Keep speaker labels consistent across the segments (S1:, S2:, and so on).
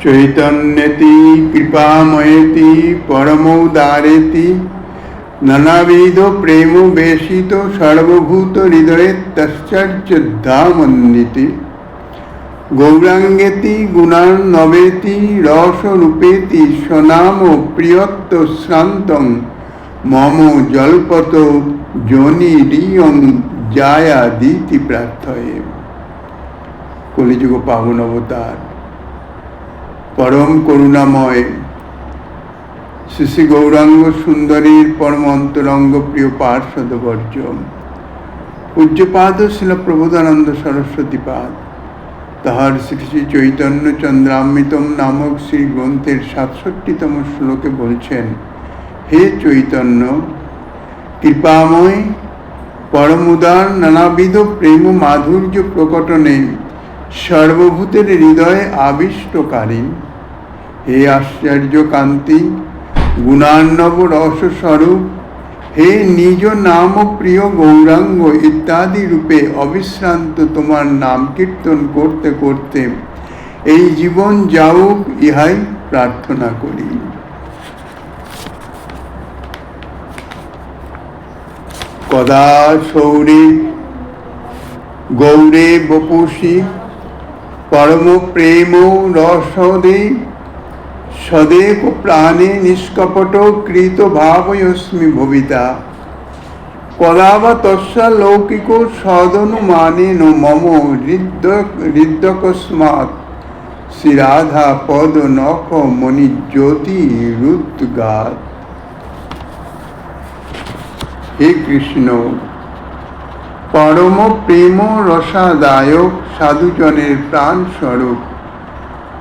S1: চৈতন্যেতি কৃপাময়েতি পরমৌদারেতি নানাবিধ প্রেম বেশিত সর্বভূত হৃদয়ে তশ্চর্যধামন্বিতি গৌরাঙ্গেতি গুণার্ণবেতি রসরূপেতি স্বনাম প্রিয়ত্ব শ্রান্তং মম জল্পত যোনিরিয়ং জায়াদিতি প্রার্থয়ে। কলিযুগ পাবন অবতার পরম করুণাময় শ্রী শ্রী গৌরাঙ্গ সুন্দরীর পরম অন্তরঙ্গ প্রিয় পার্শ্বদবর্য পূজ্যপাদ শিল প্রবোধানন্দ সরস্বতী পাদ তাহার শ্রী শ্রী চৈতন্য চন্দ্রামৃতম নামক শ্রী গ্রন্থের ৬৭তম শ্লোকে বলছেন, হে চৈতন্য, কৃপাময় পরম উদার নানাবিধ প্রেম মাধুর্য প্রকটনে সর্বভূতের হৃদয়ে আবিষ্টকারী, হে আশ্চর্য কান্তি গুণার্ণব রসস্বরূপ, হে নিজ নাম প্রিয় গৌরাঙ্গ ইত্যাদি রূপে অবিশ্রান্ত তোমার নাম কীর্তন করতে করতে এই জীবন যাউক, ইহাই প্রার্থনা করি। কদা সৌরে গৌরে বপুষি পরম প্রেম রসদে সদেব প্রাণে নিষ্কপট কৃত ভাবয়স্মি ভবিতা কদা বা তস্যা লৌকিক সদনুমানেন মম হৃদকস্মাৎ শ্রীরাধা পদ নখ মণি জ্যোতি রুদ্গাৎ। হে কৃষ্ণ, পরম প্রেম রসাদায়ক সাধুজনের প্রাণ স্বরূপ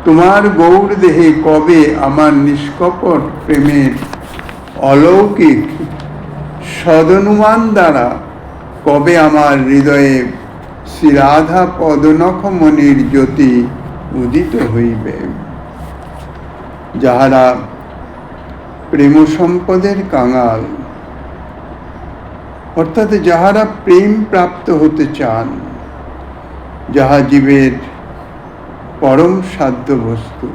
S1: তোমার গৌর দেহে কবে আমার নিষ্কপট প্রেমের অলৌকিক সদনুমান দ্বারা কবে আমার হৃদয়ে শ্রীরাধা পদনখমণির জ্যোতি উদিত হইবে। যাহারা প্রেম সম্পদের কাঙাল, অর্থাৎ যাহারা প্রেম প্রাপ্ত হতে চান, যাহা জীবের পরম সাধ্য বস্তু,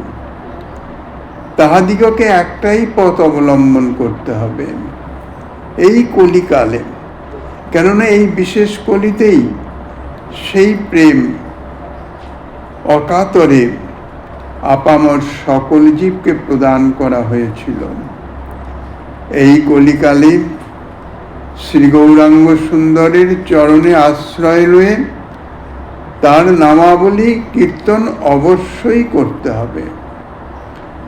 S1: তাহাদিগকে একটাই পথ অবলম্বন করতে হবে এই কলিকালে। কেননা এই বিশেষ কলিতেই সেই প্রেম অকাতরে আপামর সকল জীবকে প্রদান করা হয়েছিল। এই কলিকালে শ্রী গৌরাঙ্গ সুন্দরের চরণে আশ্রয় রয়ে তার নামাবলী কীর্তন অবশ্যই করতে হবে।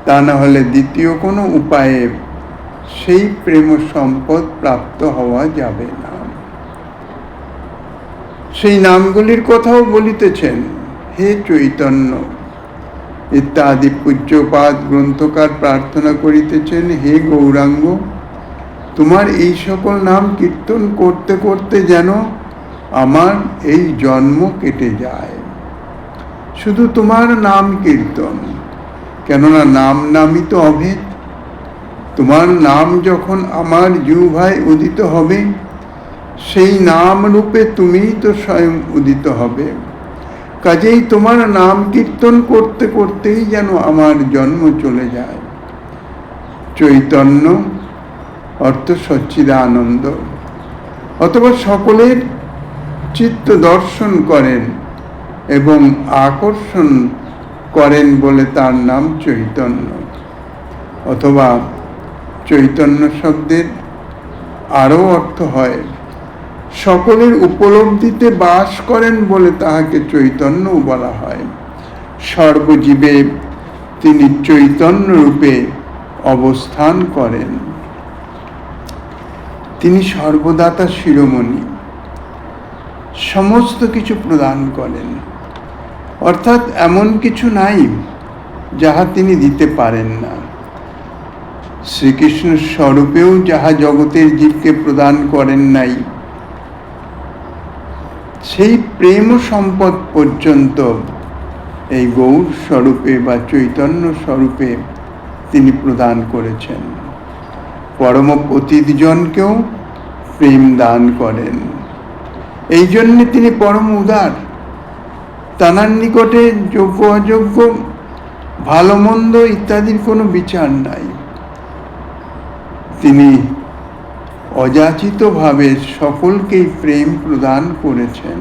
S1: তা না হলে দ্বিতীয় কোনো উপায়ে সেই প্রেম সম্পদ প্রাপ্ত হওয়া যাবে না। সেই নামগুলির কথাও বলিতেছেন, হে চৈতন্য ইত্যাদি পূজ্যপাদ গ্রন্থকার প্রার্থনা করিতেছেন, হে গৌরাঙ্গ, তোমার এই সকল নাম কীর্তন করতে করতে যেন আমার এই জন্ম কেটে যায়। শুধু তোমার নাম কীর্তন, কেননা নাম নামই তো অভেদ। তোমার নাম যখন আমার জিহ্বায় উদিত হবে, সেই নাম রূপে তুমিই তো স্বয়ং উদিত হবে। কাজেই তোমার নাম কীর্তন করতে করতেই যেন আমার জন্ম চলে যায়। চৈতন্য অর্থ সচ্চিদানন্দ, অথবা সকলের চিত্ত দর্শন করেন এবং আকর্ষণ করেন বলে তার নাম চৈতন্য। অথবা চৈতন্য শব্দের আরও অর্থ হয় সকলের উপলব্ধিতে বাস করেন বলে তাহাকে চৈতন্যও বলা হয়। সর্বজীবে তিনি চৈতন্য রূপে অবস্থান করেন। তিনি সর্বদাতা শিরোমণি, সমস্ত কিছু প্রদান করেন। অর্থাৎ এমন কিছু নাই যাহা তিনি দিতে পারেন না। শ্রীকৃষ্ণ স্বরূপেও যাহা জগতের জীবকে প্রদান করেন নাই, সেই প্রেম সম্পদ পর্যন্ত এই গৌর স্বরূপে বা চৈতন্য স্বরূপে তিনি প্রদান করেছেন। পরম পতিতজনকেও প্রেম দান করেন। এই জন্যে তিনি পরম উদার। তাঁর নিকটে যোগ্য অযোগ্য ভালো মন্দ ইত্যাদির কোনো বিচার নাই। তিনি অযাচিতভাবে সকলকেই প্রেম প্রদান করেছেন।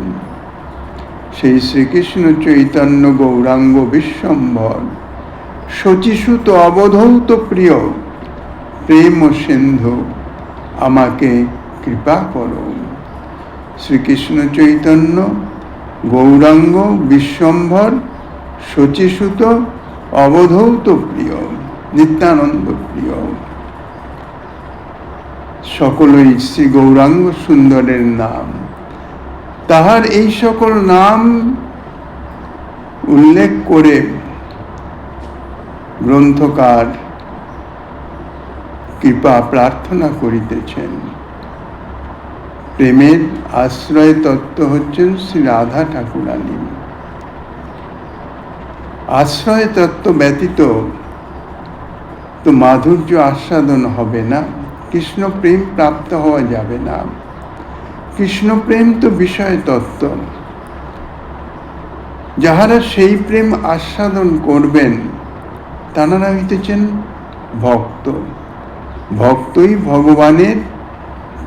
S1: সেই শ্রীকৃষ্ণ চৈতন্য গৌরাঙ্গ বিশ্বম্ভর শচীসুত অবধৌত প্রিয় প্রেম সিন্ধু আমাকে কৃপা করো। শ্রীকৃষ্ণ চৈতন্য গৌরাঙ্গ বিশ্বম্ভর শচীসুত অবধৌত প্রিয়, নিত্যানন্দ প্রিয়, সকলই শ্রী গৌরাঙ্গ সুন্দরের নাম। তাহার এই সকল নাম উল্লেখ করে গ্রন্থকার কৃপা প্রার্থনা করিতেছেন। প্রেমের আশ্রয় তত্ত্ব হচ্ছেন শ্রী রাধা ঠাকুরানী। আশ্রয় তত্ত্ব ব্যতীত তো মাধুর্য আস্বাদন হবে না, কৃষ্ণ প্রেম প্রাপ্ত হওয়া যাবে না। কৃষ্ণ প্রেম তো বিষয় তত্ত্ব। যাহারা সেই প্রেম আস্বাদন করবেন তাঁরা হইতেছেন ভক্ত। ভক্তই ভগবানের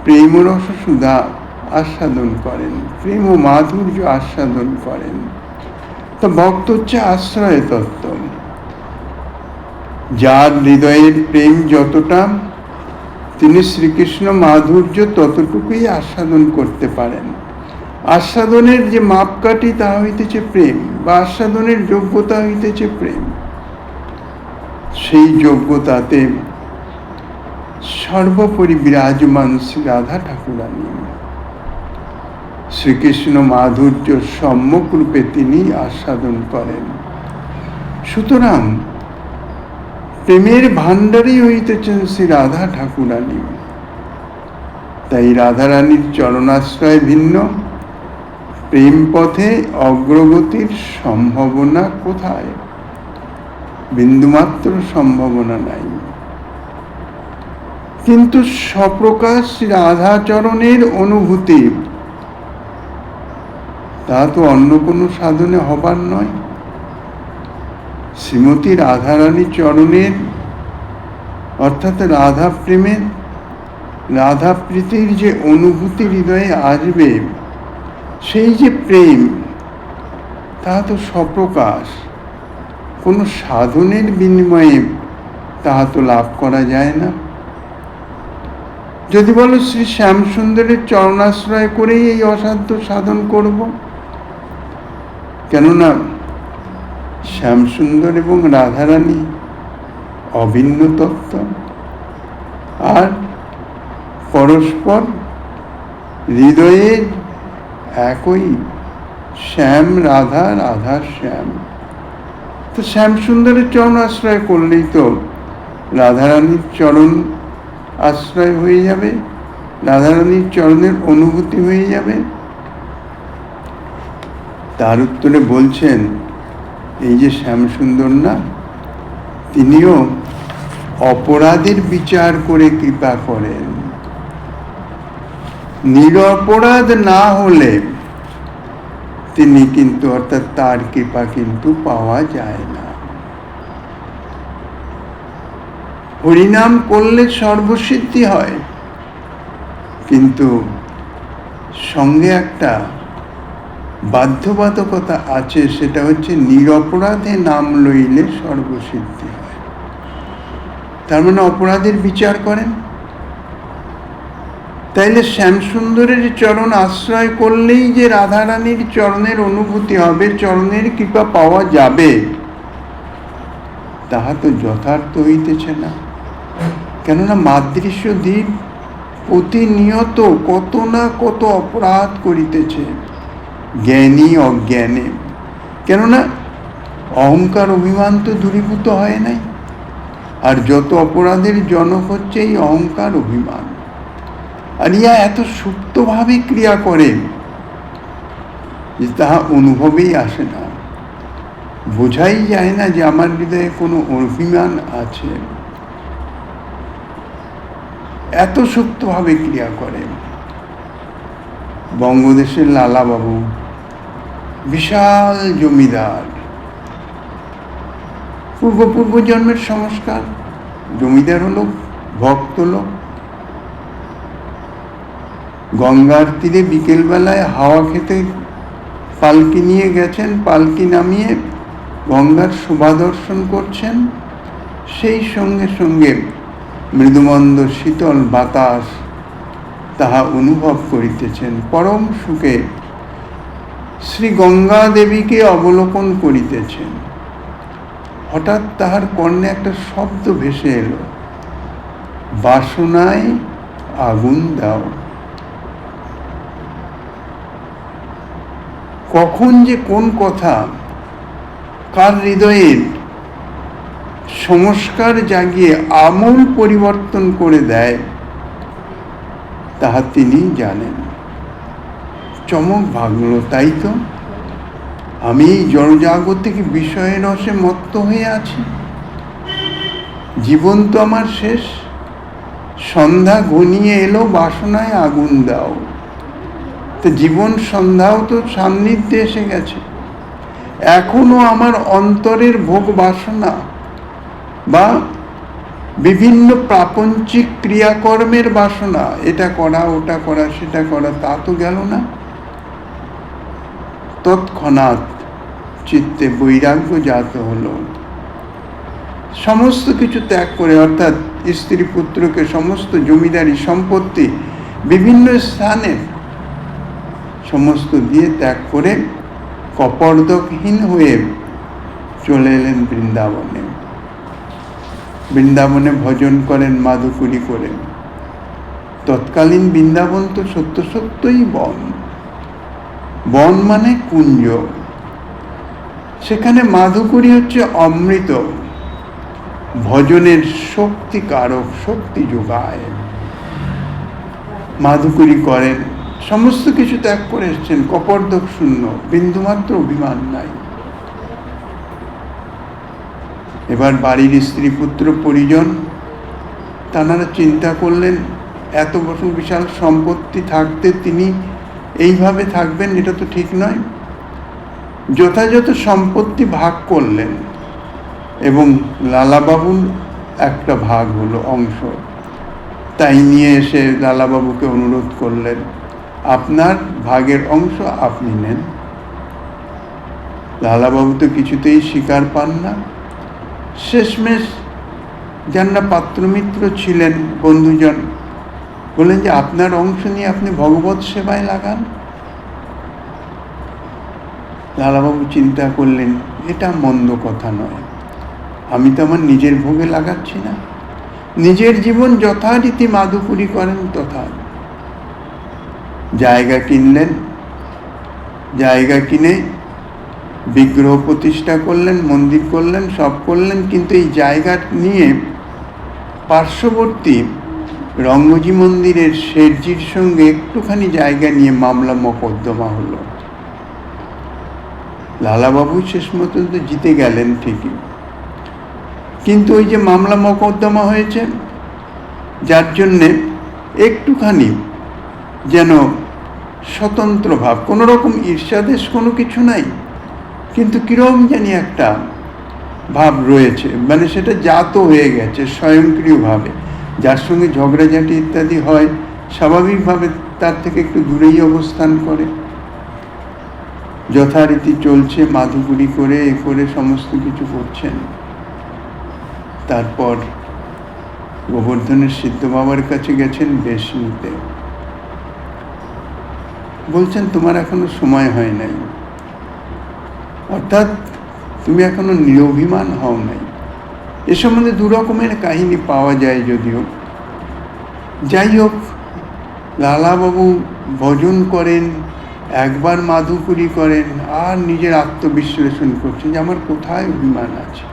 S1: প্রেমরস সুধা আস্বাদন করেন, প্রেম ও মাধুর্য আস্বাদন করেন। তো ভক্ত হচ্ছে আশ্রয় তত্ত্ব। যার হৃদয়ের প্রেম যতটা, তিনি শ্রীকৃষ্ণ মাধুর্য ততটুকুই আস্বাদন করতে পারেন। আস্বাদনের যে মাপকাঠি তা হইতেছে প্রেম, বা আস্বাদনের যোগ্যতা হইতেছে প্রেম। সেই যোগ্যতাতে সর্বোপরি বিরাজমান শ্রী রাধা ঠাকুরানী। শ্রীকৃষ্ণ মাধুর্য সম্যক রূপে তিনি আস্বাদন করেন। সুতরাং প্রেমের ভাণ্ডারই হইতেছেন শ্রী রাধা ঠাকুরানী। তাই রাধারানীর চরণাশ্রয় ভিন্ন, প্রেম পথে অগ্রগতির সম্ভাবনা কোথায়? বিন্দুমাত্র সম্ভাবনা নাই। কিন্তু সপ্রকাশ রাধাচরণের অনুভূতি তা তো অন্য কোনো সাধনে হবার নয়। শ্রীমতী রাধারানী চরণের অর্থাৎ রাধা প্রেমের, রাধা প্রীতির যে অনুভূতি হৃদয়ে আসবে, সেই যে প্রেম, তা তো সপ্রকাশ, কোনো সাধনের বিনিময়ে তাহা তো লাভ করা যায় না। যদি বলো শ্রী শ্যামসুন্দরের চরণাশ্রয় করেই এই অসাধ্য সাধন করব, কেননা শ্যামসুন্দর এবং রাধারানী অভিন্ন তত্ত্ব, আর পরস্পর হৃদয়ে একই, শ্যাম রাধা, রাধা শ্যাম। তো শ্যামসুন্দরের চরণ আশ্রয় করলেই তো রাধারানীর চরণ আশ্রয় হয়ে যাবে, রাধারানীর চরণের অনুভূতি হয়ে যাবে। তার উত্তরে বলছেন, এই যে শ্যামসুন্দর না, তিনিও অপরাধের বিচার করে কৃপা করেন। নিরপরাধ না হলে তিনি কিন্তু, অর্থাৎ তার কৃপা কিন্তু পাওয়া যায় না। হরিনাম করলে সর্বসিদ্ধি হয়, কিন্তু সঙ্গে একটা বাধ্যবাধকতা আছে, সেটা হচ্ছে নিরপরাধে নাম লইলে সর্বসিদ্ধি হয়। তার মানে অপরাধের বিচার করেন। তাইলে শ্যামসুন্দরের চরণ আশ্রয় করলেই যে রাধারানীর চরণের অনুভূতি হবে, চরণের কৃপা পাওয়া যাবে, তাহা তো যথার্থ হইতেছে না। কেননা মাদৃশ্য দ্বীপ প্রতিনিয়ত কত না কত অপরাধ করিতেছে, জ্ঞানী অজ্ঞানে। কেননা অহংকার অভিমান তো দূরীভূত হয় নাই, আর যত অপরাধের জনক হচ্ছে এই অহংকার অভিমান। আর ইয়া এত সুপ্তভাবে ক্রিয়া করে যে তাহা অনুভবেই আসে না, বোঝাই যায় না যে আমার হৃদয়ে কোনো অভিমান আছে। এত সুপ্তভাবে ক্রিয়া করে। বঙ্গদেশের লালাবাবু বিশাল জমিদার, পূর্ব জন্মের সংস্কার। জমিদার হলো, ভক্ত লোক, গঙ্গার তীরে বিকেলবেলায় হাওয়া খেতে পালকি নিয়ে গেছেন, পালকি নামিয়ে গঙ্গার শোভা দর্শন করছেন। সেই সঙ্গে সঙ্গে মৃদুমন্দ শীতল বাতাস তাহা অনুভব করিতেছেন। পরম সুখে শ্রী গঙ্গা দেবীকে অবলোকন করিতেছেন। হঠাৎ তাহার কর্ণে একটা শব্দ ভেসে এলো, বাসনায় আগুন দাও। কখন যে কোন কথা কার হৃদয়ের সংস্কার জাগিয়ে আমূল পরিবর্তন করে দেয়, তাহা তিনি জানেন। চমক ভাগল, তাই তো আমি জড়জাগতিক বিষয়ের রসে মত্ত হয়ে আছি। জীবন তো আমার শেষ। সন্ধ্যা ঘনিয়ে এলো, বাসনায় আগুন দাও। তো জীবন সন্ধ্যাও তো সান্নিধ্যে এসে গেছে। এখনো আমার অন্তরের ভোগ বাসনা বা বিভিন্ন প্রাপঞ্চিক ক্রিয়াকর্মের বাসনা, এটা করা, ওটা করা, সেটা করা, তা তো গেল না। তৎক্ষণাৎ চিত্তে বৈরাগ্য জাত হলো। সমস্ত কিছু ত্যাগ করে, অর্থাৎ স্ত্রী পুত্রকে, সমস্ত জমিদারি সম্পত্তি, বিভিন্ন স্থানে সমস্ত দিয়ে ত্যাগ করে কপর্দকহীন হয়ে চলে এলেন বৃন্দাবনে। বৃন্দাবনে ভজন করেন মাধুকরী করে। তৎকালীন বৃন্দাবন তো সত্য সত্যই বন। বন মানে কুঞ্জ। সেখানে মাধুকরী হচ্ছে অমৃত, ভজনের শক্তিকারক, শক্তি যোগায়। মাধুকরী করেন, সমস্ত কিছু ত্যাগ করে এসছেন, কপর্দক শূন্য, বিন্দুমাত্র অভিমান নাই। এবার বাড়ির স্ত্রী পুত্র পরিজন তাঁরা চিন্তা করলেন, এত বছর বিশাল সম্পত্তি থাকতে তিনি এইভাবে থাকবেন, এটা তো ঠিক নয়। যথাযথ সম্পত্তি ভাগ করলেন এবং লালাবাবুর একটা ভাগ হলো, অংশ। তাই নিয়ে এসে লালাবাবুকে অনুরোধ করলেন, আপনার ভাগের অংশ আপনি নেন। লালাবাবু তো কিছুতেই স্বীকার পান না। শেষমেশ যারা পাত্রমিত্র ছিলেন, বন্ধুজন, বললেন যে আপনার অংশ নিয়ে আপনি ভগবত সেবায় লাগান। লালাবাবু চিন্তা করলেন, এটা মন্দ কথা নয়। আমি তো আমার নিজের ভোগে লাগাচ্ছি না। নিজের জীবন যথারীতি মাধুকরী করেন তথা। জায়গা কিনলেন, জায়গা কিনে বিগ্রহ প্রতিষ্ঠা করলেন, মন্দির করলেন, সব করলেন। কিন্তু এই জায়গা নিয়ে পার্শ্ববর্তী রঙ্গজি মন্দিরের শেঠজির সঙ্গে একটুখানি জায়গা নিয়ে মামলা মোকদ্দমা হলো। লালাবাবু শেষ পর্যন্ত জিতে গেলেন ঠিকই, কিন্তু ওই যে মামলা মোকদ্দমা হয়েছে, যার জন্যে একটুখানি যেন স্বতন্ত্র ভাব, কোনো রকম ঈর্ষাদেশ কোনো কিছু নাই, কিন্তু কিরকম জানি একটা ভাব রয়েছে, মানে সেটা জাত হয়ে গেছে স্বয়ংক্রিয়ভাবে। যার সঙ্গে ঝগড়াঝাঁটি ইত্যাদি হয়, স্বাভাবিকভাবে তার থেকে একটু দূরেই অবস্থান করে। যথারীতি চলছে, মাধুকরী করে এ করে সমস্ত কিছু করছেন। তারপর গোবর্ধনের সিদ্ধ বাবার কাছে গেছেন বেশ নিতে। বলছেন, তোমার এখনো সময় হয় নাই, অর্থাৎ তুমি এখনো নিরভিমান হও নাই। এ সম্বন্ধে দু রকমের কাহিনী পাওয়া যায় যদিও। যাই হোক, লালাবাবু ভজন করেন, একবার মাধুকরী করেন, আর নিজের আত্মবিশ্লেষণ করছেন যে আমার কোথায় অভিমান আছে,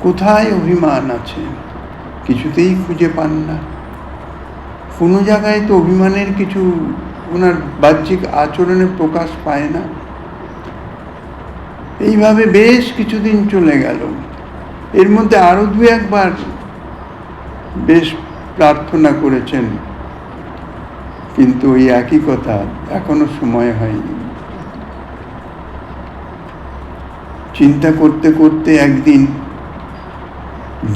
S1: কোথায় অভিমান আছে। কিছুতেই খুঁজে পান না। কোনো জায়গায় তো অভিমানের কিছু ওনার বাহ্যিক আচরণে প্রকাশ পায় না। এইভাবে বেশ কিছুদিন চলে গেল। এর মধ্যে আরো দু একবার বেশ প্রার্থনা করেছেন, কিন্তু ওই একই কথা, এখনো সময় হয়নি। চিন্তা করতে করতে একদিন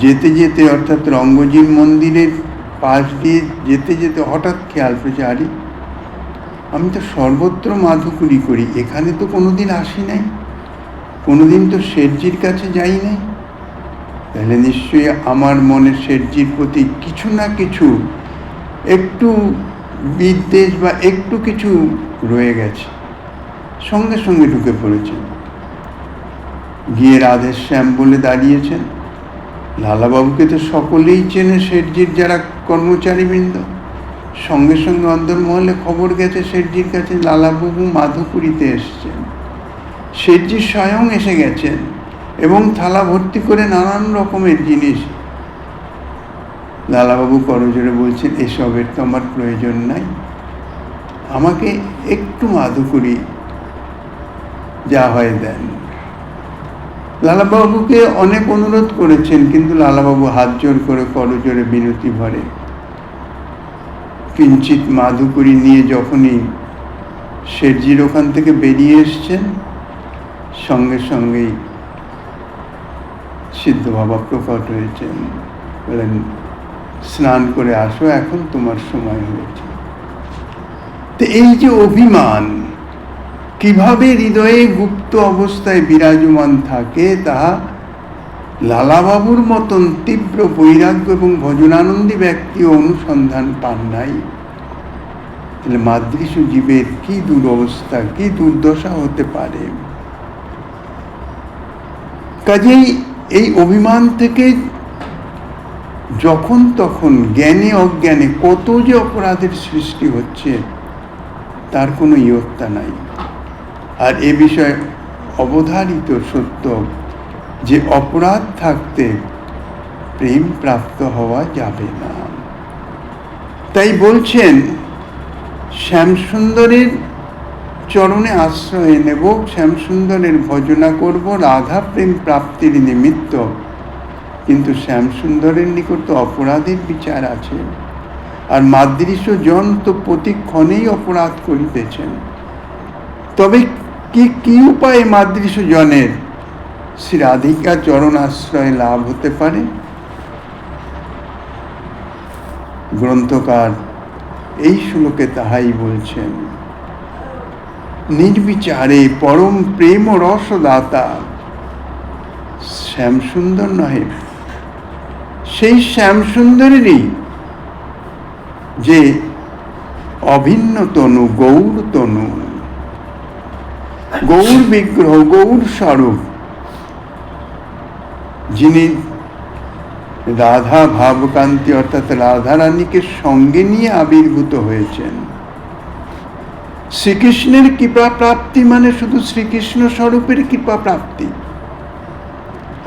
S1: যেতে যেতে, অর্থাৎ রঙ্গজির মন্দিরের পাশ দিয়ে যেতে যেতে হঠাৎ খেয়াল পেয়েছে, আরে আমি তো সর্বত্র মাধুকরী করি, এখানে তো কোনোদিন আসি নাই, কোনোদিন তো শেঠজির কাছে যাই নাই, তাহলে নিশ্চয়ই আমার মনে শেঠজির প্রতি কিছু না কিছু একটু বিদ্বেষ বা একটু কিছু রয়ে গেছে। সঙ্গে সঙ্গে ঢুকে পড়েছেন, গিয়ে রাধেশ্যাম বলে দাঁড়িয়েছেন। লালাবাবুকে তো সকলেই চেনে, শেঠজির যারা কর্মচারীবৃন্দ। সঙ্গে সঙ্গে অন্দরমহলে খবর গেছে শেঠজির কাছে, লালাবাবু মাধুপুরীতে এসছেন। শেঠজি স্বয়ং এসে গেছেন এবং থালা ভর্তি করে নানান রকমের জিনিস। লালাবাবু করজোরে বলছেন, এসবের তো আমার প্রয়োজন নাই, আমাকে একটু মাধুকরী যা হয় দেন। লালাবাবুকে অনেক অনুরোধ করেছেন, কিন্তু লালাবাবু হাত জোর করে করজোরে বিনতি ভরে কিঞ্চিত মাধুকরী নিয়ে যখনই শেঠজির ওখান থেকে বেরিয়ে এসছেন, সঙ্গে সঙ্গেই সিদ্ধ বাবা প্রকট হয়েছেন, বলেন স্নান করে আসো, এখন তোমার সময় হয়েছে। তো এই যে অভিমান কিভাবে হৃদয়ে গুপ্ত অবস্থায় বিরাজমান থাকে, তা লালাবাবুর মতন তীব্র বৈরাগ্য এবং ভজনানন্দী ব্যক্তিও অনুসন্ধান পান নাই। তাহলে মাদৃশ জীবের কি দুরবস্থা, কি দুর্দশা হতে পারে। কাজেই এই অভিমান থেকে যখন তখন জ্ঞানে অজ্ঞানে কত যে অপরাধের সৃষ্টি হচ্ছে তার কোনো ইয়ত্তা নাই। আর এ বিষয়ে অবধারিত সত্য যে অপরাধ থাকতে প্রেম প্রাপ্ত হওয়া যাবে না। তাই বলছেন, শ্যামসুন্দরের চরণে আশ্রয় নেব, শ্যামসুন্দরের ভজনা করব রাধা প্রেম প্রাপ্তির নিমিত্ত। কিন্তু শ্যামসুন্দরের নিকট তো অপরাধের বিচার আছে, আর মাদৃশ জন তো প্রতিক্ষণেই অপরাধ করিতেছেন। তবে কি উপায়ে মাদৃশ জনের শ্রী রাধিকা চরণ আশ্রয় লাভ হতে পারে? গ্রন্থকার এই শ্লোকে তাহাই বলছেন, নির্বিচারে পরম প্রেম রসদাতা শ্যামসুন্দর নহে, সেই শ্যামসুন্দরেরই যে অভিন্ন তনু, গৌর তনু, গৌর বিগ্রহ, গৌর স্বরূপ, যিনি রাধা ভাবকান্তি অর্থাৎ রাধারানীকে সঙ্গে নিয়ে আবির্ভূত হয়েছেন। শ্রীকৃষ্ণের কৃপা প্রাপ্তি মানে শুধু শ্রীকৃষ্ণ স্বরূপের কৃপা প্রাপ্তি,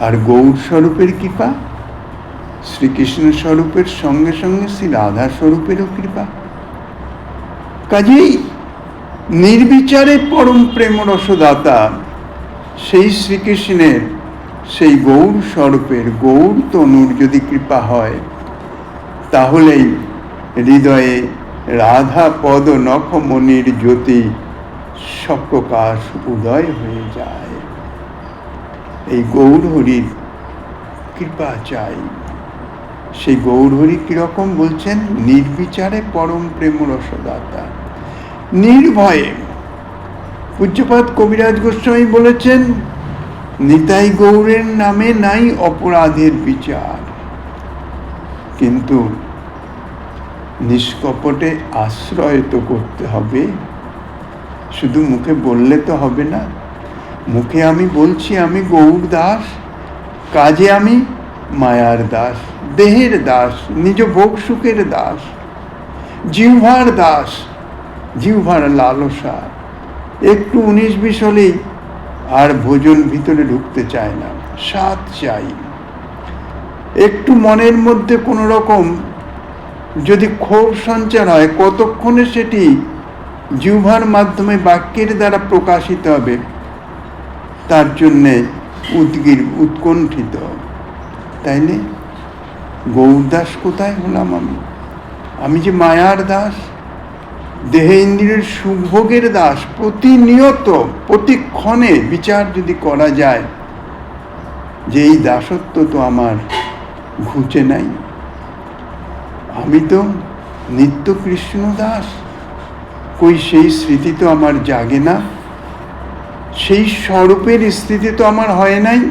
S1: আর গৌর স্বরূপের কৃপা শ্রীকৃষ্ণ স্বরূপের সঙ্গে সঙ্গে শ্রী রাধা স্বরূপেরও কৃপা। কাজেই নির্বিচারে পরম প্রেম রসদাতা সেই শ্রীকৃষ্ণের সেই গৌর স্বরূপের গৌর তনুর যদি কৃপা হয়, তাহলেই হৃদয়ে রাধা পদ নখমণির জ্যোতি সপ্রকাশ উদয় হয়ে যায়। এই গৌর হরির কৃপা চাই। সেই গৌর হরি কিরকম বলছেন? নির্বিচারে পরম প্রেম রসদাতা, নির্ভয়ে। পূজ্যপাদ কবিরাজ গোস্বামী বলেছেন, নিতাই গৌরের নামে নাই অপরাধের বিচার। কিন্তু নিষ্কপটে আশ্রয় তো করতে হবে, শুধু মুখে বললে তো হবে না। মুখে আমি বলছি আমি গৌর দাস, কাজে আমি মায়ার দাস, দেহের দাস, নিজ ভোগ সুখের দাস, জিহ্বার দাস, জিহ্বার লালসা। একটু 19-20 হলেই আর ভোজন ভিতরে ঢুকতে চায় না, স্বাদ চাই। একটু মনের মধ্যে কোনো রকম যদি ক্ষোভ সঞ্চার হয়, কতক্ষণে সেটি জিহ্বার মাধ্যমে বাক্যের দ্বারা প্রকাশিত হবে, তার জন্যে উৎকণ্ঠিত। তাইলে গৌরদাস কোথায় হলাম আমি? আমি যে মায়ার দাস, দেহে ইন্দ্রিয়ের সুভোগের দাস। প্রতিনিয়ত প্রতিক্ষণে বিচার যদি করা যায়, যে এই দাসত্ব তো আমার ঘুচে নাই, আমি তো নিত্য কৃষ্ণ দাস, কই সেই স্মৃতি তো আমার জাগে না, সেই স্বরূপের স্থিতি তো আমার হয় নাই।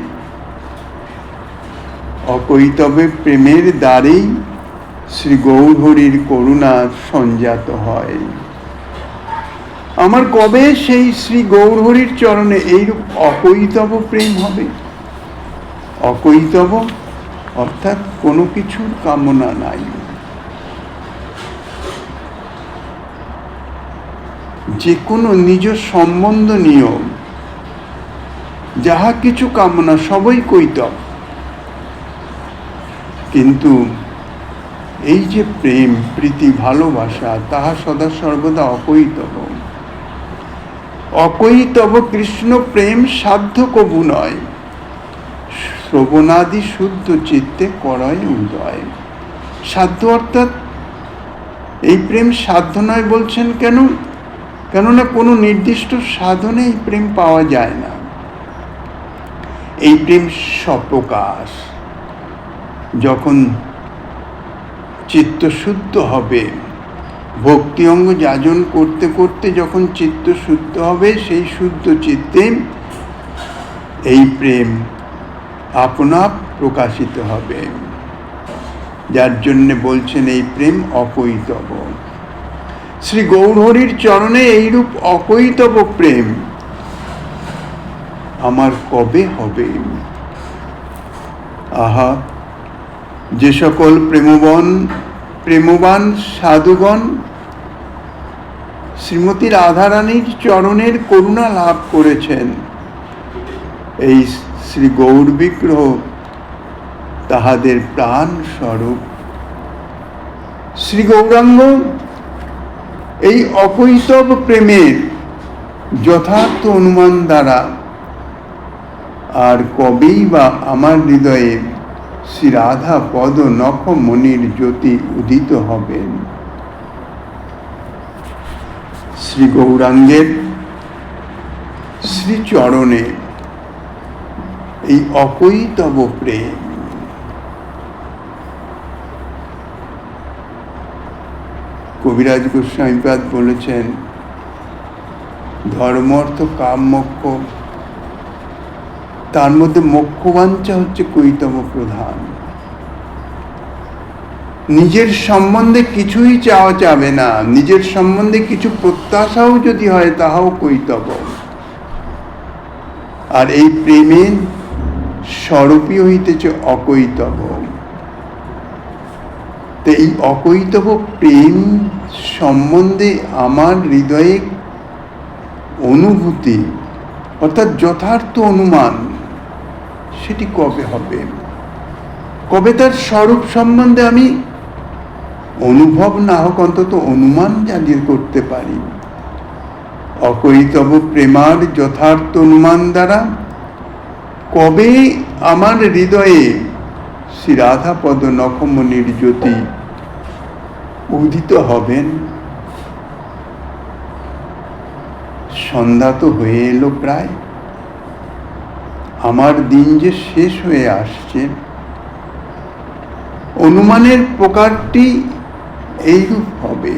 S1: অকৈতবে প্রেমের দ্বারেই শ্রী গৌরহরির করুণা সঞ্জাত হয়। আমার কবে সেই শ্রী গৌরহরির চরণে এইরূপ অকৈতব প্রেম হবে? অকৈতব অর্থাৎ কোনো কিছুর কামনা নাই। যে কোনো নিজ সম্বন্ধ নিয়ম যাহা কিছু কামনা সবই কৈতব, কিন্তু এই যে প্রেম প্রীতি ভালোবাসা তাহা সদা সর্বদা অকৈতব। অকৈতব কৃষ্ণ প্রেম সাধ্য কবু নয়, শ্রবণাদি শুদ্ধ চিত্তে করয় উদয়। সাধ্য অর্থাৎ এই প্রেম সাধ্য নয় বলছেন কেন? কেননা কোনো নির্দিষ্ট সাধনে এই প্রেম পাওয়া যায় না। এই প্রেম স্বপ্রকাশ, যখন চিত্ত শুদ্ধ হবে, ভক্তি অঙ্গ যাজন করতে করতে যখন চিত্ত শুদ্ধ হবে, সেই শুদ্ধ চিত্তে এই প্রেম আপনা প্রকাশিত হবে, যার জন্যে বলছেন এই প্রেম অকৈতব। শ্রী গৌরহরির চরণে এইরূপ অকৈতব প্রেম আমার কবে হবে? আহা, যে সকল প্রেমবান সাধুগণ শ্রীমতী রাধারানীর চরণের করুণা লাভ করেছেন, এই শ্রী গৌর বিগ্রহ তাহাদের প্রাণ স্বরূপ। শ্রী গৌরাঙ্গ এই অকৈতব প্রেমের যথার্থ অনুমান দ্বারা আর কবেই বা আমার হৃদয়ে শ্রী রাধা পদ নখ মনির জ্যোতি উদিত হবেন। শ্রী গৌরাঙ্গের শ্রীচরণে এই অকৈতব প্রেম, কবিরাজ গোস্বামীপাদ বলেছেন ধর্ম অর্থ কাম মোক্ষ, তার মধ্যে মোক্ষবাঞ্ছা হচ্ছে কৈতব প্রধান। নিজের সম্বন্ধে কিছুই চাওয়া যাবে না, নিজের সম্বন্ধে কিছু প্রত্যাশাও যদি হয় তাহাও কৈতব। আর এই প্রেমের স্বরূপই হইতেছে অকৈতব। তো এই অকৈতব প্রেম সম্বন্ধে আমার হৃদয়ে অনুভূতি অর্থাৎ যথার্থ অনুমান, সেটি কবে হবে? কবে তার স্বরূপ সম্বন্ধে আমি অনুভব না হোক অন্তত অনুমান জানিয়ে করতে পারি? অকৈতব প্রেমার যথার্থ অনুমান দ্বারা কবে আমার হৃদয়ে শ্রী রাধাপদ নখমনির জ্যোতি উদিত হবেন? সন্ধ্যা তো হয়ে এলো প্রায়, আমার দিন যে শেষ হয়ে আসছে। অনুমানের প্রকারটি এইরূপ হবে।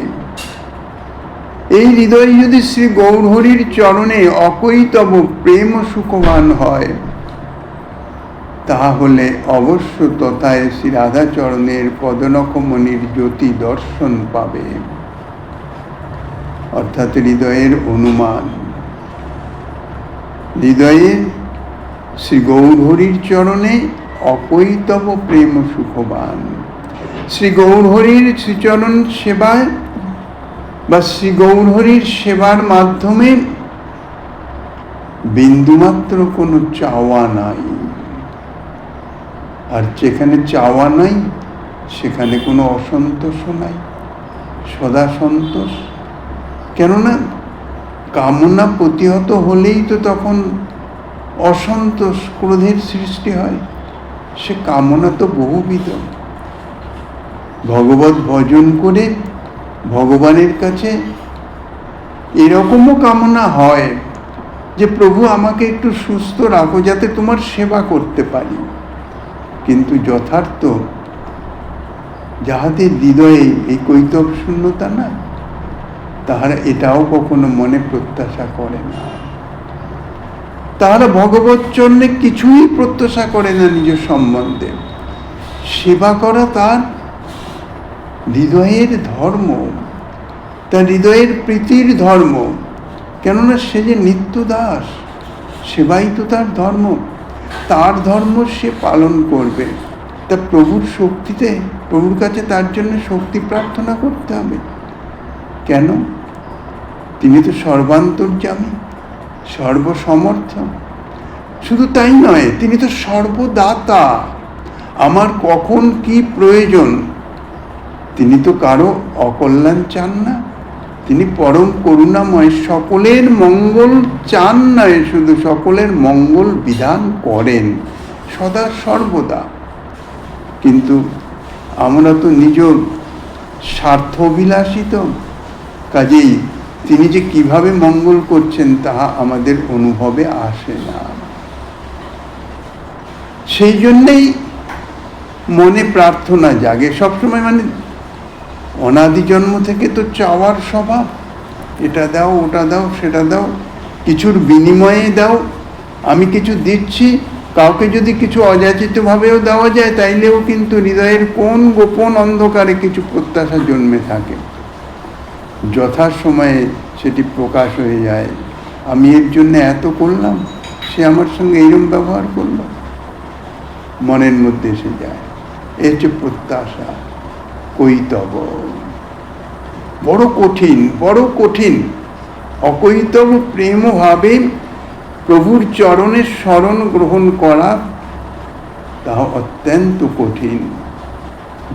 S1: এই হৃদয় যদি শ্রী গৌরহরির চরণে অকৈতব প্রেম সুখবান হয়, তাহলে অবশ্য তথায় শ্রী রাধাচরণের পদনখমনির জ্যোতি দর্শন পাবে। অর্থাৎ হৃদয়ের অনুমান, হৃদয়ে শ্রী গৌরহরির চরণে অকৈতব প্রেম সুখবান। শ্রী গৌরহরির শ্রীচরণ সেবায় বা শ্রী গৌরহরির সেবার মাধ্যমে বিন্দুমাত্র কোনো চাওয়া নাই। আর যেখানে চাওয়া নাই সেখানে কোনো অসন্তোষও নাই, সদা সন্তোষ। কেননা কামনা প্রতিহত হলেই তো তখন অসন্তোষ, ক্রোধের সৃষ্টি হয়। সে কামনা তো বহুবিধ। ভগবত ভজন করে ভগবানের কাছে এরকমও কামনা হয় যে প্রভু আমাকে একটু সুস্থ রাখো যাতে তোমার সেবা করতে পারি। কিন্তু যথার্থ যাহাদের হৃদয়ে এই কৈতব শূন্যতা না, তাহারা এটাও কখনো মনে প্রত্যাশা করে না। তাহারা ভগবত চরণে কিছুই প্রত্যাশা করে না নিজের সম্বন্ধে। সেবা করা তার হৃদয়ের ধর্ম, তার হৃদয়ের প্রীতির ধর্ম। কেননা সে যে নিত্য দাস, সেবাই তো তার ধর্ম। তার ধর্ম সে পালন করবে। তা প্রভুর শক্তিতে, প্রভুর কাছে তার জন্য শক্তি প্রার্থনা করতে হবে। কেন? তিনি তো সর্বান্তর্যামী, সর্বসমর্থ। শুধু তাই নয়, তিনি তো সর্বদাতা। আমার কখন কি প্রয়োজন, তিনি তো কারো অকল্যাণ চান না। তিনি পরম করুণাময়, সকলের মঙ্গল চান নয়, শুধু সকলের মঙ্গল বিধান করেন সদা সর্বদা। কিন্তু আমরা তো নিজ স্বার্থবিলাসী, তো কাজেই তিনি যে কিভাবে মঙ্গল করছেন তাহা আমাদের অনুভবে আসে না। সেই জন্যেই মনে প্রার্থনা জাগে সবসময়। মানে অনাদি জন্ম থেকে তো চাওয়ার স্বভাব, এটা দাও, ওটা দাও, সেটা দাও, কিছুর বিনিময়ে দাও। আমি কিছু দিচ্ছি, কাউকে যদি কিছু অযাচিতভাবেও দেওয়া যায়, তাইলেও কিন্তু হৃদয়ের কোন গোপন অন্ধকারে কিছু প্রত্যাশা জন্মে থাকে। যথাসময়ে সেটি প্রকাশ হয়ে যায়। আমি এর জন্য এত করলাম, সে আমার সঙ্গে এইরকম ব্যবহার করল, মনের মধ্যে এসে যায়। এ হচ্ছে প্রত্যাশা, কৈতব। বড় কঠিন, বড় কঠিন। অকৈতব প্রেম ভাবে প্রভুর চরণের শরণ গ্রহণ করা তাহা অত্যন্ত কঠিন।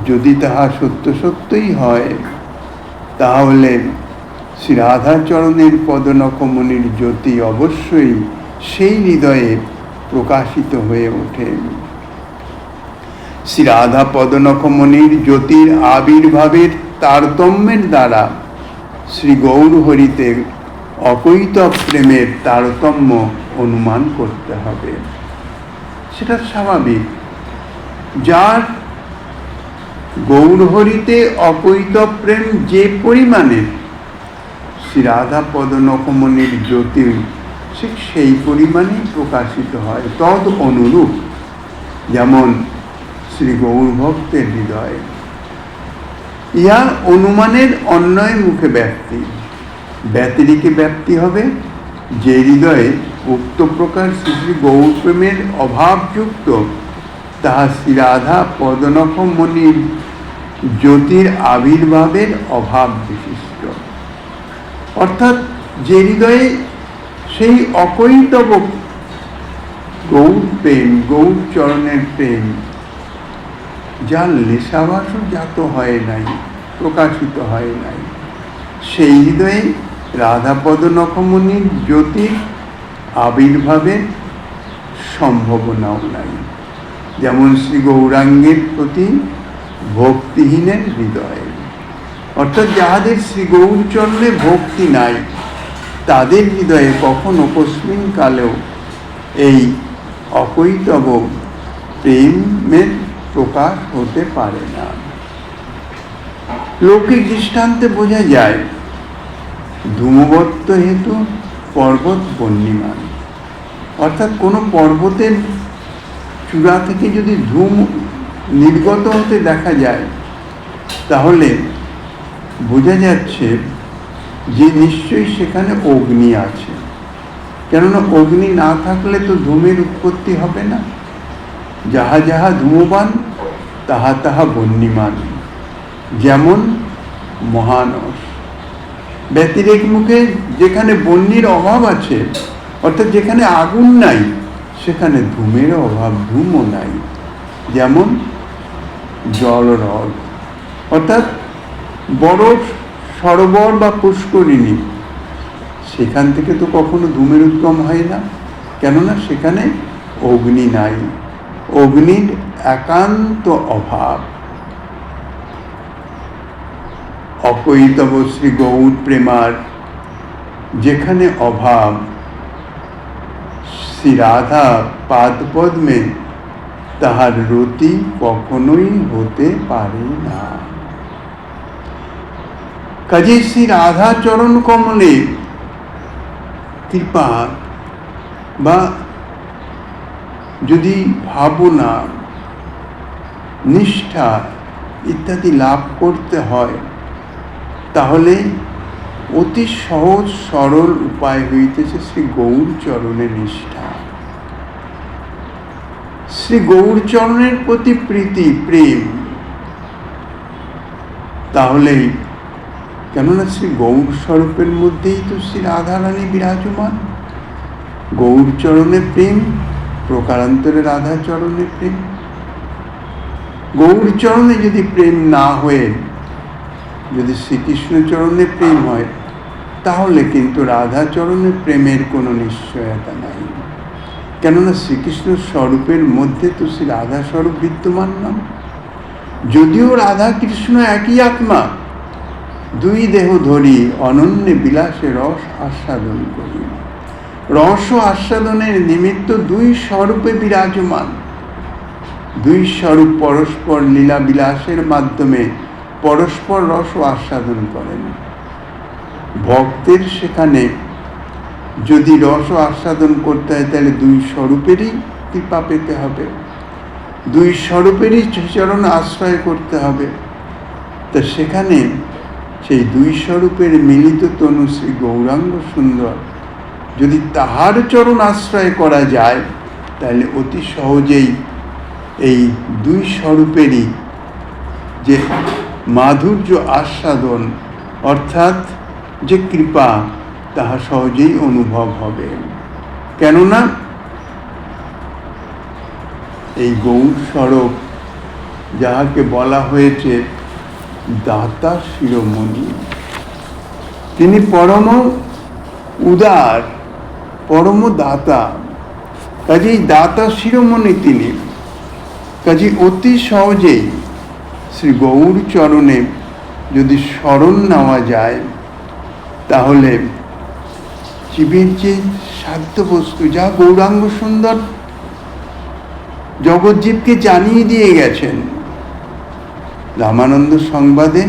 S1: যদি তাহা সত্য সত্যই হয়, তাহলে শ্রী রাধাচরণের পদনখমণির জ্যোতি অবশ্যই সেই হৃদয়ে প্রকাশিত হয়ে ওঠে। শ্রী রাধা পদনখমণির জ্যোতির আবির্ভাবের তারতম্যের দ্বারা শ্রী গৌর হরিতে অকৈতব প্রেমের তারতম্য অনুমান করতে হবে। সেটা স্বাভাবিক। যার গৌর হরিতে অকৈতব প্রেম যে পরিমাণে, শ্রী রাধা পদনখমণির জ্যোতি সেই পরিমাণেই প্রকাশিত হয়, তদ অনুরূপ। যেমন শ্রী গৌর ভক্তের হৃদয়, ইহা অনুমানের অন্যয় মুখে ব্যক্তি। ব্যতিরিকে ব্যক্তি হবে যে হৃদয়ে উক্ত প্রকার শ্রী গৌর প্রেমের অভাবযুক্ত, তাহা শ্রী রাধা পদনখমণির জ্যোতির আবির্ভাবের অভাব বিশিষ্ট। অর্থাৎ যে হৃদয়ে সেই অকৈতব গৌর প্রেম, গৌর চরণের প্রেম, যার লেশাবাসও জাত হয় নাই, প্রকাশিত হয় নাই, সেই হৃদয়ে রাধা পদনখমণির জ্যোতির আবির্ভাবের সম্ভাবনাও নাই। যেমন শ্রী গৌরাঙ্গের প্রতি ভক্তিহীনের হৃদয়। অর্থাৎ যাহাদের শ্রী গৌর চরণে ভক্তি নাই, তাদের হৃদয়ে কখনো কস্মিন কালেও এই অকৈতব প্রেমের প্রকাশ হতে পারে না। লৌকিক দৃষ্টান্তে বোঝা যায়, ধূমবত্ত হেতু পর্বত বহ্নিমান। অর্থাৎ কোনো পর্বতের চূড়া থেকে যদি ধূম নির্গত হতে দেখা যায়, তাহলে বোঝা যাচ্ছে যে নিশ্চয়ই সেখানে অগ্নি আছে। কেননা অগ্নি না থাকলে তো ধূমের উৎপত্তি হবে না। যাহা যাহা ধূমবান, তাহা তাহা বহ্নিমান। যেমন মহানস। ব্যতিরেক মুখে যেখানে বহ্নির অভাব আছে, অর্থাৎ যেখানে আগুন নাই, সেখানে ধূমের অভাব, ধূমও নাই। যেমন জলহ্রদ, অর্থাৎ বড় সরোবর বা পুষ্করিণী, সেখান থেকে তো কখনো ধূমের উদ্গম হয় না। কেননা সেখানে অগ্নি নাই, অগ্নির একান্ত অভাব। অকৈতব শ্রী গৌর প্রেমার যেখানে অভাব, শ্রী রাধা পাদপদ্মে তাহার রতি কখনোই হতে পারে না। কাজে শ্রী রাধা চরণ কমলে কৃপা বা যদি ভাবনা, নিষ্ঠা ইত্যাদি লাভ করতে হয়, তাহলে অতি সহজ সরল উপায় হইতেছে শ্রী গৌরচরণের নিষ্ঠা। শ্রী গৌরচরণের প্রতি প্রীতি, প্রেম। তাহলেই, কেননা শ্রী গৌর স্বরূপের মধ্যেই তো শ্রী রাধারানী বিরাজমান। গৌরচরণে প্রেম, প্রকারান্তরে রাধাচরণে প্রেম। গৌরচরণে যদি প্রেম না হয়ে যদি শ্রীকৃষ্ণ চরণে প্রেম হয়, তাহলে কিন্তু রাধাচরণে প্রেমের কোনো নিশ্চয়তা নাই। কেননা শ্রীকৃষ্ণ স্বরূপের মধ্যে তো শ্রী রাধা স্বরূপ বিদ্যমান নন। যদিও রাধা কৃষ্ণ একই আত্মা, দুই দেহ ধরি অনন্যে বিলাসে রস আস্বাদন করি। রস আস্বাদনের নিমিত্ত দুই স্বরূপে বিরাজমান। দুই স্বরূপ পরস্পর লীলা বিলাসের মাধ্যমে পরস্পর রস আস্বাদন করেন। ভক্তের সেখানে যদি রস আস্বাদন করতে হয়, তাহলে দুই স্বরূপেরই কৃপা পেতে হবে, দুই স্বরূপেরই চরণ আশ্রয় করতে হবে। তা সেখানে সেই দুই স্বরূপের মিলিত তনু শ্রী গৌরাঙ্গ সুন্দর, যদি তাহার চরণ আশ্রয় করা যায়, তাহলে অতি সহজেই এই দুই স্বরূপেরই যে মাধুর্য আস্বাদন অর্থাৎ যে কৃপা, তাহা সহজেই অনুভব হবে। কেননা এই গৌর স্বরূপ, যাহাকে বলা হয়েছে দাতা শিরোমণি, তিনি পরম উদার, পরম দাতা। কাজেই দাতা শিরোমণি তিনি। কাজে অতি সহজেই শ্রী গৌর চরণে যদি শরণ নেওয়া যায়, তাহলে জীবের যে সাধ্য বস্তু, যা গৌরাঙ্গ সুন্দর জগৎজীবকে জানিয়ে দিয়ে গেছেন রামানন্দ সংবাদে,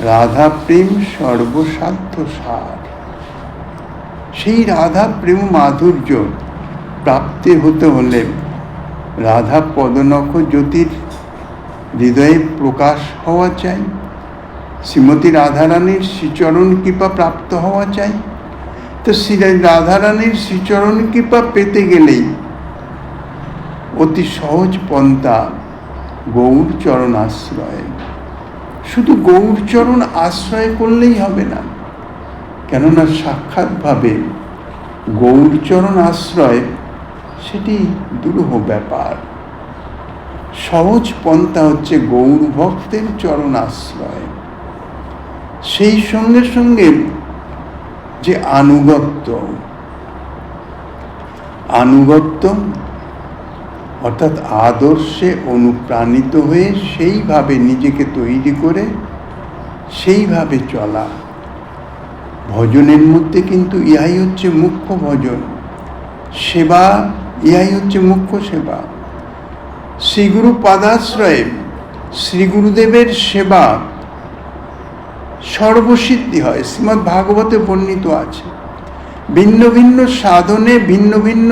S1: রাধা প্রেম সর্বসাধ্য সার। সেই রাধা প্রেম মাধুর্য প্রাপ্তি হতে হলে রাধা পদনখ জ্যোতির হৃদয়ে প্রকাশ হওয়া চাই, শ্রীমতী রাধারানীর শ্রীচরণ কৃপা প্রাপ্ত হওয়া চাই। তো শ্রী রাধারানীর শ্রীচরণ কৃপা পেতে গেলেই অতি সহজ পন্থা গৌরচরণ আশ্রয়। শুধু গৌরচরণ আশ্রয় করলেই হবে না, কেননা সাক্ষাৎভাবে গৌরচরণ আশ্রয় সেটি দুরূহ ব্যাপার। সহজ পন্থা হচ্ছে গৌর ভক্তের চরণ আশ্রয়। সেই সঙ্গে সঙ্গে যে আনুগত্য অর্থাৎ আদর্শে অনুপ্রাণিত হয়ে সেইভাবে নিজেকে তৈরি করে সেইভাবে চলা। ভজনের মধ্যে কিন্তু ইহাই হচ্ছে মুখ্য ভজন, সেবা ইহাই হচ্ছে মুখ্য সেবা। শ্রীগুরু পাদাশ্রয়ে শ্রীগুরুদেবের সেবা সর্বসিদ্ধি হয়। শ্রীমদ্ ভাগবতে বর্ণিত আছে, ভিন্ন ভিন্ন সাধনে ভিন্ন ভিন্ন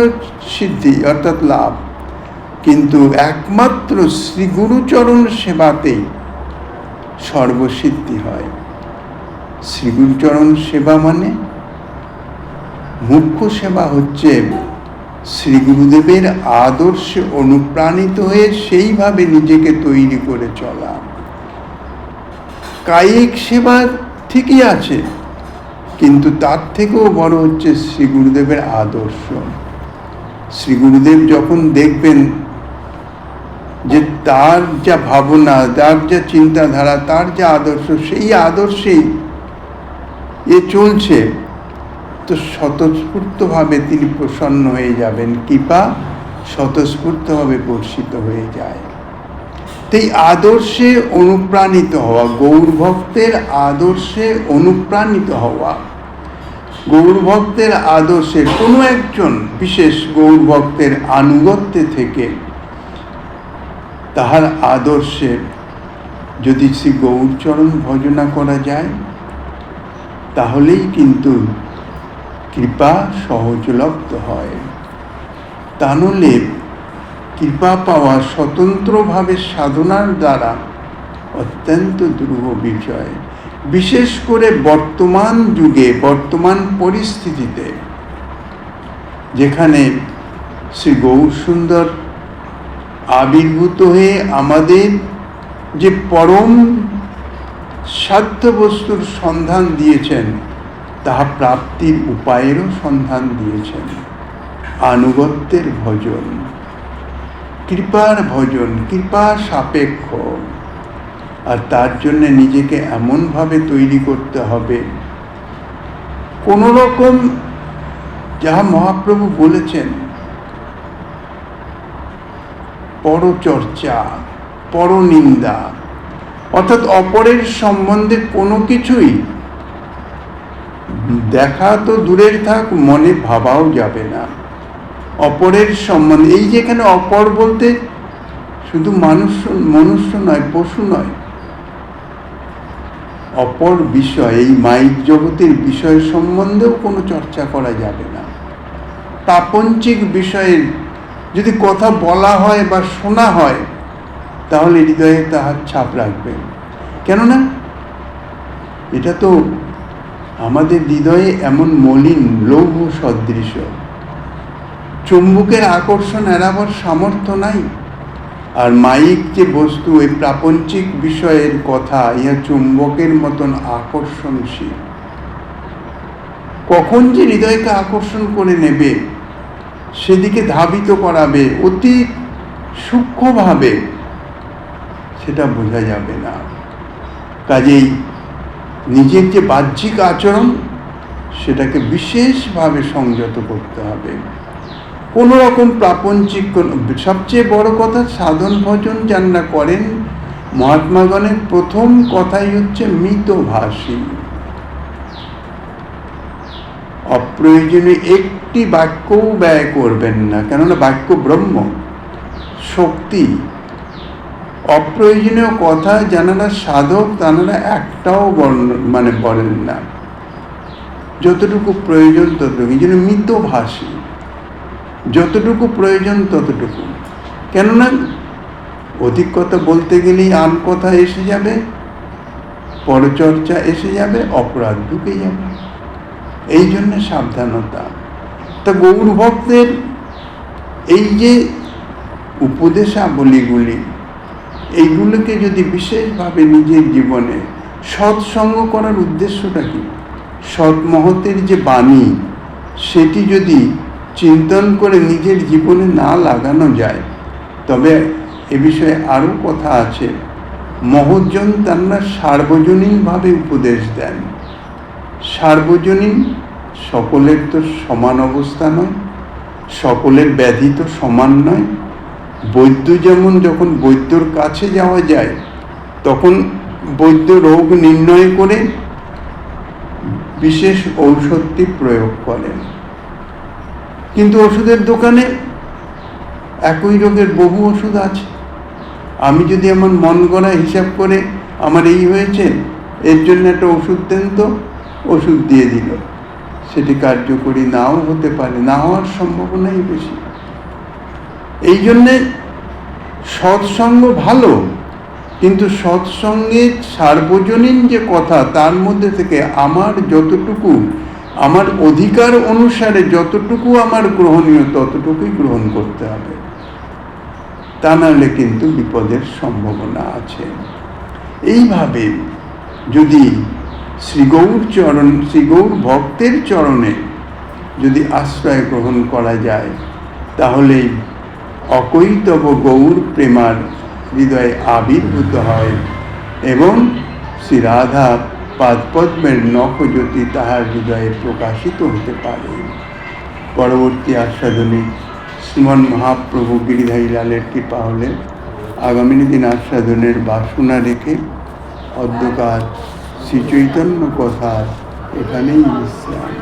S1: সিদ্ধি অর্থাৎ লাভ, কিন্তু একমাত্র শ্রী গুরুচরণ সেবাতেই সর্বসিদ্ধি হয়। শ্রী গুরুচরণ সেবা মানে মুখ্য সেবা হচ্ছে শ্রী গুরুদেবের আদর্শে অনুপ্রাণিত হয়ে সেইভাবে নিজেকে তৈরি করে চলা। কায়িক সেবা ঠিকই আছে, কিন্তু তার থেকেও বড় হচ্ছে শ্রী গুরুদেবের আদর্শ। শ্রী গুরুদেব যখন দেখবেন যে তার যা ভাবনা, তার যা চিন্তাধারা, তার যা আদর্শ, সেই আদর্শেই এ চলছে, তো স্বতঃস্ফূর্তভাবে তিনি প্রসন্ন হয়ে যাবেন, কৃপা স্বতঃস্ফূর্তভাবে বর্ষিত হয়ে যায়। এই আদর্শে অনুপ্রাণিত হওয়া, গৌর ভক্তের আদর্শে অনুপ্রাণিত হওয়া, গৌর ভক্তের আদর্শে কোনো একজন বিশেষ গৌর ভক্তের আনুগত্যে থেকে তাহার আদর্শে যদি শ্রী গৌরচরণ ভজনা করা যায়, তাহলেই কিন্তু কৃপা সহজলব্ধ হয়। তা নইলে কৃপা পাওয়া স্বতন্ত্রভাবে সাধনার দ্বারা অত্যন্ত দুরূহ বিষয়। বিশেষ করে বর্তমান যুগে, বর্তমান পরিস্থিতিতে, যেখানে শ্রী গৌরসুন্দর আবির্ভূত হয়ে আমাদের যে পরম সাধ্য বস্তুর সন্ধান দিয়েছেন, তাহা প্রাপ্তির উপায়েরও সন্ধান দিয়েছেন। আনুগত্যের ভজন, কৃপার ভজন, কৃপা সাপেক্ষ। আর তার জন্য নিজেকে এমনভাবে তৈরি করতে হবে, কোনো রকম যাহা মহাপ্রভু বলেছেন, পরচর্চা, পরনিন্দা, অর্থাৎ অপরের সম্বন্ধে কোনো কিছুই দেখা তো দূরের থাক, মনে ভাবাও যাবে না। অপরের সম্বন্ধে, এই যেখানে অপর বলতে শুধু মনুষ্য নয়, পশু নয়, অপর বিষয়, এই মাইক জগতের বিষয় সম্বন্ধেও কোনো চর্চা করা যাবে না। প্রাপঞ্চিক বিষয়ের যদি কথা বলা হয় বা শোনা হয়, তাহলে হৃদয়ে তাহার ছাপ রাখবে। কেননা এটা তো আমাদের হৃদয়ে এমন মলিন লৌহ সদৃশ, চুম্বকের আকর্ষণ এড়াবার সামর্থ্য নাই। আর মাইক যে বস্তু, এই প্রাপঞ্চিক বিষয়ের কথা, ইহা চুম্বকের মতন আকর্ষণশীল। কখন যে হৃদয়কে আকর্ষণ করে নেবে, সেদিকে ধাবিত করাবে অতি সূক্ষ্মভাবে, সেটা বোঝা যাবে না। কাজেই নিজের যে বাহ্যিক আচরণ, সেটাকে বিশেষভাবে সংযত করতে হবে। কোনো রকম প্রাপঞ্চিক, সবচেয়ে বড় কথা, সাধন ভজন যারা করেন মহাত্মাগণের প্রথম কথাই হচ্ছে মিতভাষী। অপ্রয়োজনীয় একটি বাক্যও ব্যয় করবেন না, কেননা বাক্য ব্রহ্ম শক্তি। অপ্রয়োজনীয় কথা যারা সাধক, তারা একটাও বলেন না। যতটুকু প্রয়োজন ততটুকু, এই জন্য মিতভাষী, যতটুকু প্রয়োজন ততটুকু। কেননা অধিক কথা বলতে গেলেই আম কথা এসে যাবে, পরচর্চা এসে যাবে, অপরাধ ঢুকে যাবে। এই জন্য সাবধানতা। তা গৌর ভক্তের এই যে উপদেশাবলীগুলি, এইগুলোকে যদি বিশেষভাবে নিজের জীবনে সৎসঙ্গ করার উদ্দেশ্যটা কি, সৎমহতের যে বাণী, সেটি যদি চিন্তন করে নিজের জীবনে না লাগানো যায়, তবে এ বিষয়ে আরও কথা আছে। মহৎজন তারা সার্বজনীনভাবে উপদেশ দেন। সার্বজনীন, সকলের তো সমান অবস্থা নয়, সকলের ব্যাধি তো সমান নয়। বৈদ্য যেমন যখন বৈদ্যর কাছে যাওয়া যায়, তখন বৈদ্য রোগ নির্ণয় করে বিশেষ ঔষধটি প্রয়োগ করেন। কিন্তু ওষুধের দোকানে একই রোগের বহু ওষুধ আছে। আমি যদি আমার মন গড়া হিসাব করে, আমার এই হয়েছে, এর জন্য একটা ওষুধ দেন তো, ওষুধ দিয়ে দিল, সেটি কার্যকরী নাও হতে পারে, না হওয়ার সম্ভাবনাই বেশি। এই জন্যে সৎসঙ্গ ভালো, কিন্তু সৎসঙ্গের সার্বজনীন যে কথা, তার মধ্যে থেকে আমার যতটুকু, আমার অধিকার অনুসারে যতটুকু আমার গ্রহণীয়, ততটুকুই গ্রহণ করতে হবে। তা নাহলে কিন্তু বিপদের সম্ভাবনা আছে। এইভাবে যদি শ্রীগৌর ভক্তের চরণে যদি আশ্রয় গ্রহণ করা যায়, তাহলে অকৈতব গৌর প্রেমার হৃদয়ে আবির্ভূত হয় এবং শ্রী রাধা পাদপদ্মের নখজ্যোতি তাহার হৃদয়ে প্রকাশিত হতে পারে। পরবর্তী আস্বাদনে শ্রীমন মহাপ্রভু গিরিধারী লালের কৃপা হলে আগামী দিন আস্বাদনের বাসনা রেখে অদ্যকার শ্রী চৈতন্য কথার এখানেই বিশ্রাম।